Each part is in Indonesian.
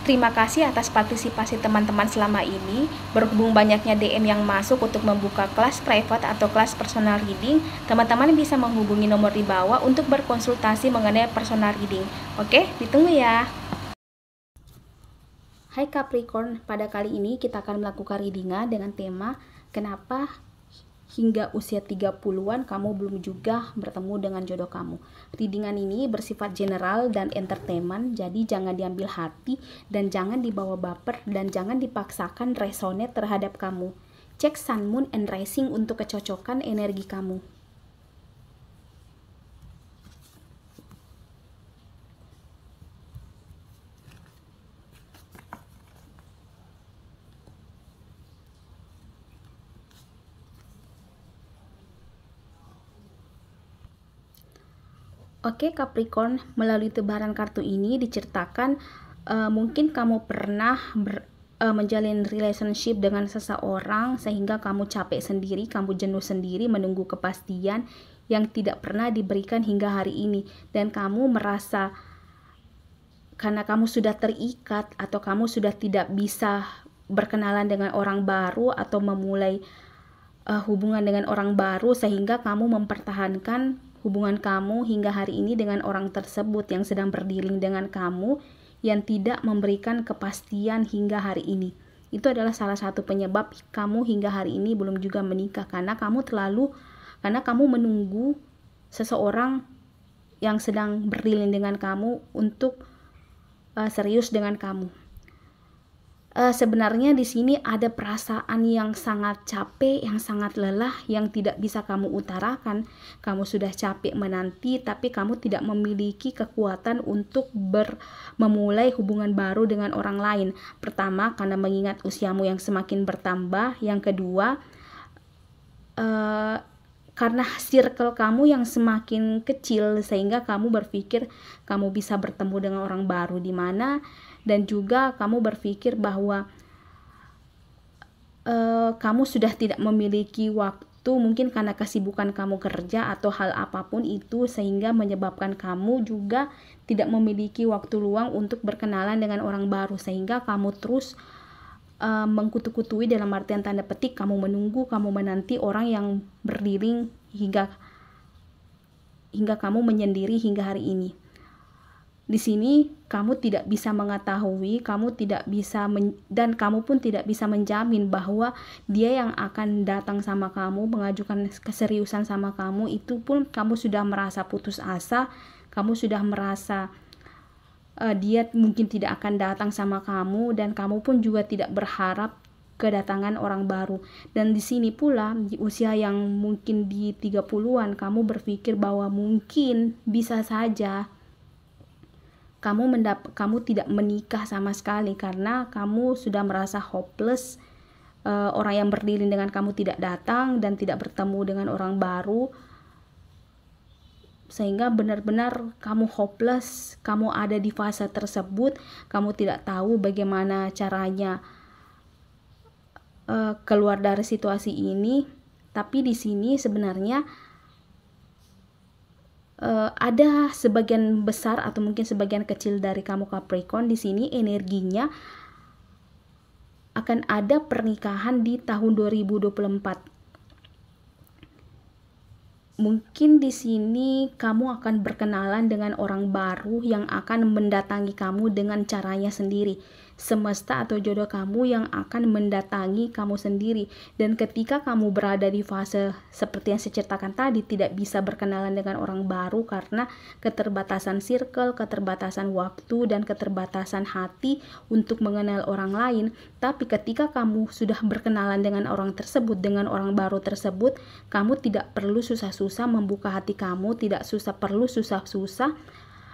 Terima kasih atas partisipasi teman-teman selama ini. Berhubung banyaknya DM yang masuk untuk membuka kelas private atau kelas personal reading, teman-teman bisa menghubungi nomor di bawah untuk berkonsultasi mengenai personal reading. Oke, ditunggu ya. Hai Capricorn, pada kali ini kita akan melakukan readingan dengan tema kenapa hingga usia 30-an kamu belum juga bertemu dengan jodoh kamu. Readingan ini bersifat general dan entertainment, jadi jangan diambil hati dan jangan dibawa baper dan jangan dipaksakan resonate terhadap kamu. Cek Sun, Moon, and Rising untuk kecocokan energi kamu. Oke Capricorn, melalui tebaran kartu ini diceritakan mungkin kamu pernah menjalin relationship dengan seseorang sehingga kamu capek sendiri, kamu jenuh sendiri menunggu kepastian yang tidak pernah diberikan hingga hari ini, dan kamu merasa karena kamu sudah terikat atau kamu sudah tidak bisa berkenalan dengan orang baru atau memulai hubungan dengan orang baru, sehingga kamu mempertahankan hubungan kamu hingga hari ini dengan orang tersebut yang sedang berdilin dengan kamu, yang tidak memberikan kepastian hingga hari ini. Itu adalah salah satu penyebab kamu hingga hari ini belum juga menikah, karena kamu menunggu seseorang yang sedang berdilin dengan kamu untuk serius dengan kamu. Sebenarnya di sini ada perasaan yang sangat capek, yang sangat lelah, yang tidak bisa kamu utarakan. Kamu sudah capek menanti, tapi kamu tidak memiliki kekuatan untuk memulai hubungan baru dengan orang lain. Pertama, karena mengingat usiamu yang semakin bertambah. Yang kedua, karena circle kamu yang semakin kecil, sehingga kamu berpikir kamu bisa bertemu dengan orang baru di mana. Dan juga kamu berpikir bahwa kamu sudah tidak memiliki waktu, mungkin karena kesibukan kamu kerja atau hal apapun itu, sehingga menyebabkan kamu juga tidak memiliki waktu luang untuk berkenalan dengan orang baru, sehingga kamu terus mengkutu-kutui, dalam artian tanda petik kamu menunggu, kamu menanti orang yang berdiri hingga kamu menyendiri hingga hari ini. Di sini kamu tidak bisa mengetahui, dan kamu pun tidak bisa menjamin bahwa dia yang akan datang sama kamu, mengajukan keseriusan sama kamu, itu pun kamu sudah merasa putus asa, kamu sudah merasa dia mungkin tidak akan datang sama kamu, dan kamu pun juga tidak berharap kedatangan orang baru. Dan di sini pula di usia yang mungkin di 30-an, kamu berpikir bahwa mungkin bisa saja kamu tidak menikah sama sekali karena kamu sudah merasa hopeless. Orang yang berdilin dengan kamu tidak datang dan tidak bertemu dengan orang baru, sehingga benar-benar kamu hopeless. Kamu ada di fase tersebut, kamu tidak tahu bagaimana caranya keluar dari situasi ini. Tapi di sini sebenarnya ada sebagian besar atau mungkin sebagian kecil dari kamu Capricorn di sini energinya akan ada pernikahan di tahun 2024. Mungkin di sini kamu akan berkenalan dengan orang baru yang akan mendatangi kamu dengan caranya sendiri. Semesta atau jodoh kamu yang akan mendatangi kamu sendiri. Dan ketika kamu berada di fase seperti yang saya ceritakan tadi, tidak bisa berkenalan dengan orang baru karena keterbatasan circle, keterbatasan waktu, dan keterbatasan hati untuk mengenal orang lain. Tapi ketika kamu sudah berkenalan dengan orang tersebut, dengan orang baru tersebut, kamu tidak perlu susah-susah membuka hati kamu, tidak perlu susah-susah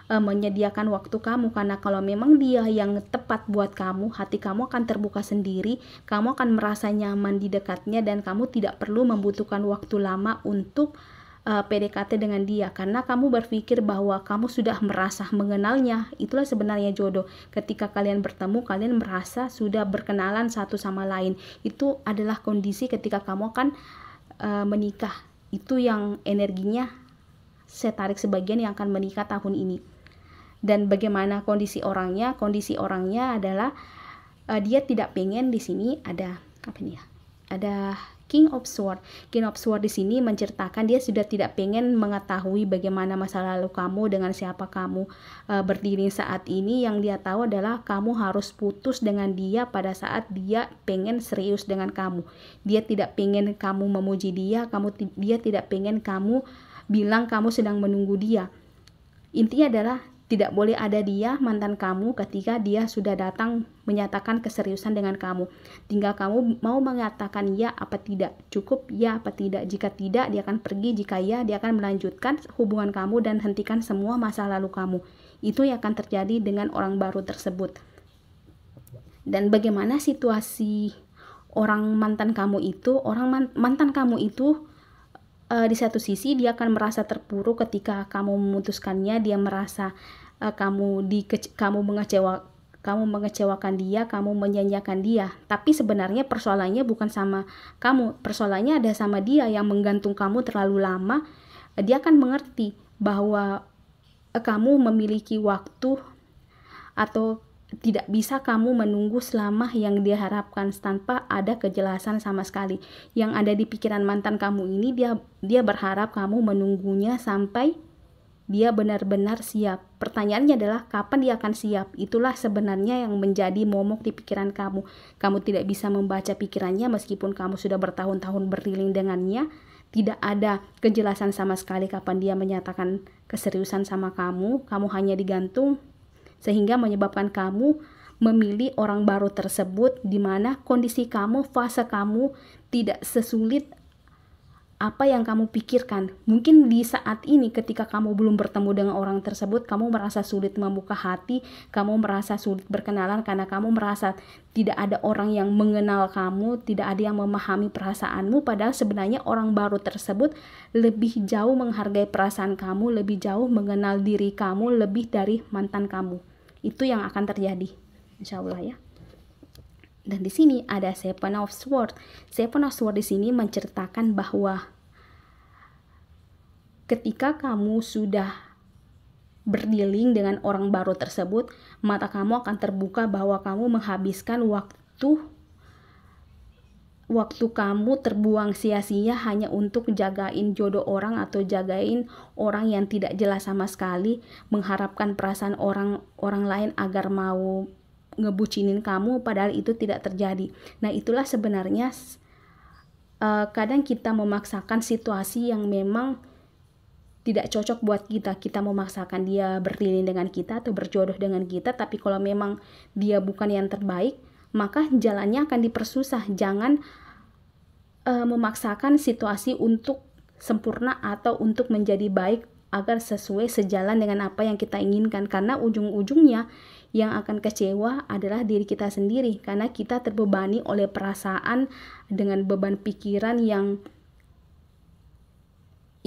menyediakan waktu kamu, karena kalau memang dia yang tepat buat kamu, hati kamu akan terbuka sendiri, kamu akan merasa nyaman di dekatnya, dan kamu tidak perlu membutuhkan waktu lama untuk PDKT dengan dia, karena kamu berpikir bahwa kamu sudah merasa mengenalnya. Itulah sebenarnya jodoh. Ketika kalian bertemu, kalian merasa sudah berkenalan satu sama lain. Itu adalah kondisi ketika kamu akan menikah. Itu yang energinya saya tarik sebagian yang akan menikah tahun ini. Dan bagaimana kondisi orangnya? Kondisi orangnya adalah dia tidak pengen. Di sini ada apa nih ya? Ada King of Sword. King of Sword di sini menceritakan dia sudah tidak pengen mengetahui bagaimana masa lalu kamu, dengan siapa kamu berdiri saat ini. Yang dia tahu adalah kamu harus putus dengan dia pada saat dia pengen serius dengan kamu. Dia tidak pengen kamu memuji dia, dia tidak pengen kamu bilang kamu sedang menunggu dia. Intinya adalah tidak boleh ada dia, mantan kamu, ketika dia sudah datang menyatakan keseriusan dengan kamu. Tinggal kamu mau mengatakan ya apa tidak, cukup ya apa tidak. Jika tidak, dia akan pergi. Jika ya, dia akan melanjutkan hubungan kamu dan hentikan semua masa lalu kamu. Itu yang akan terjadi dengan orang baru tersebut. Dan bagaimana situasi orang mantan kamu itu? Mantan kamu itu di satu sisi dia akan merasa terpuruk ketika kamu memutuskannya. Dia merasa kamu mengecewakan dia, kamu menyanyiakan dia. Tapi sebenarnya persoalannya bukan sama kamu, persoalannya ada sama dia yang menggantung kamu terlalu lama. Dia akan mengerti bahwa kamu memiliki waktu, atau tidak bisa kamu menunggu selama yang dia harapkan tanpa ada kejelasan sama sekali. Yang ada di pikiran mantan kamu ini, dia berharap kamu menunggunya sampai dia benar-benar siap. Pertanyaannya adalah kapan dia akan siap? Itulah sebenarnya yang menjadi momok di pikiran kamu. Kamu tidak bisa membaca pikirannya meskipun kamu sudah bertahun-tahun beriling dengannya. Tidak ada kejelasan sama sekali kapan dia menyatakan keseriusan sama kamu. Kamu hanya digantung, sehingga menyebabkan kamu memilih orang baru tersebut, di mana kondisi kamu, fase kamu tidak sesulit apa yang kamu pikirkan. Mungkin di saat ini ketika kamu belum bertemu dengan orang tersebut, kamu merasa sulit membuka hati, kamu merasa sulit berkenalan karena kamu merasa tidak ada orang yang mengenal kamu, tidak ada yang memahami perasaanmu. Padahal sebenarnya orang baru tersebut lebih jauh menghargai perasaan kamu, lebih jauh mengenal diri kamu, lebih dari mantan kamu. Itu yang akan terjadi, insya Allah ya. Dan di sini ada Seven of Swords. Seven of Swords di sini menceritakan bahwa ketika kamu sudah berdealing dengan orang baru tersebut, mata kamu akan terbuka bahwa kamu menghabiskan waktu kamu terbuang sia-sia hanya untuk jagain jodoh orang atau jagain orang yang tidak jelas sama sekali, mengharapkan perasaan orang lain agar mau ngebucinin kamu, padahal itu tidak terjadi. Nah, itulah sebenarnya kadang kita memaksakan situasi yang memang tidak cocok buat kita. Kita memaksakan dia berdiri dengan kita atau berjodoh dengan kita, tapi kalau memang dia bukan yang terbaik, maka jalannya akan dipersusah. Jangan memaksakan situasi untuk sempurna atau untuk menjadi baik agar sesuai sejalan dengan apa yang kita inginkan, karena ujung-ujungnya yang akan kecewa adalah diri kita sendiri, karena kita terbebani oleh perasaan dengan beban pikiran yang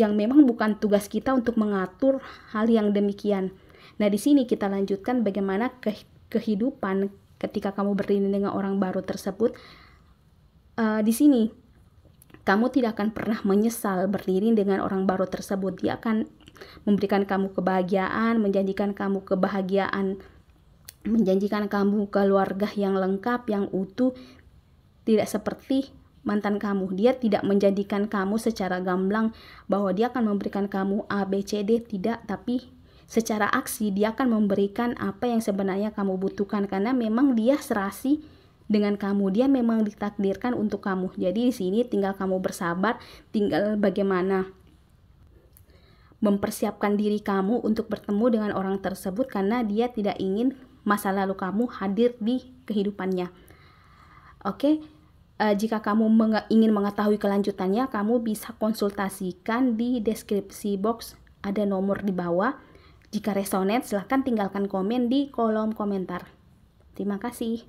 memang bukan tugas kita untuk mengatur hal yang demikian. Nah, di sini kita lanjutkan bagaimana kehidupan ketika kamu berdiri dengan orang baru tersebut. Di sini kamu tidak akan pernah menyesal berdiri dengan orang baru tersebut. Dia akan memberikan kamu kebahagiaan, menjanjikan kamu kebahagiaan, menjanjikan kamu keluarga yang lengkap, yang utuh. Tidak seperti mantan kamu. Dia tidak menjanjikan kamu secara gamblang bahwa dia akan memberikan kamu A, B, C, D, tidak, tapi secara aksi dia akan memberikan apa yang sebenarnya kamu butuhkan, karena memang dia serasi dengan kamu, dia memang ditakdirkan untuk kamu. Jadi di sini tinggal kamu bersabar, tinggal bagaimana mempersiapkan diri kamu untuk bertemu dengan orang tersebut, karena dia tidak ingin masa lalu kamu hadir di kehidupannya. Oke. Jika kamu ingin mengetahui kelanjutannya, kamu bisa konsultasikan di deskripsi box, ada nomor di bawah. Jika resonate, silahkan tinggalkan komen di kolom komentar. Terima kasih.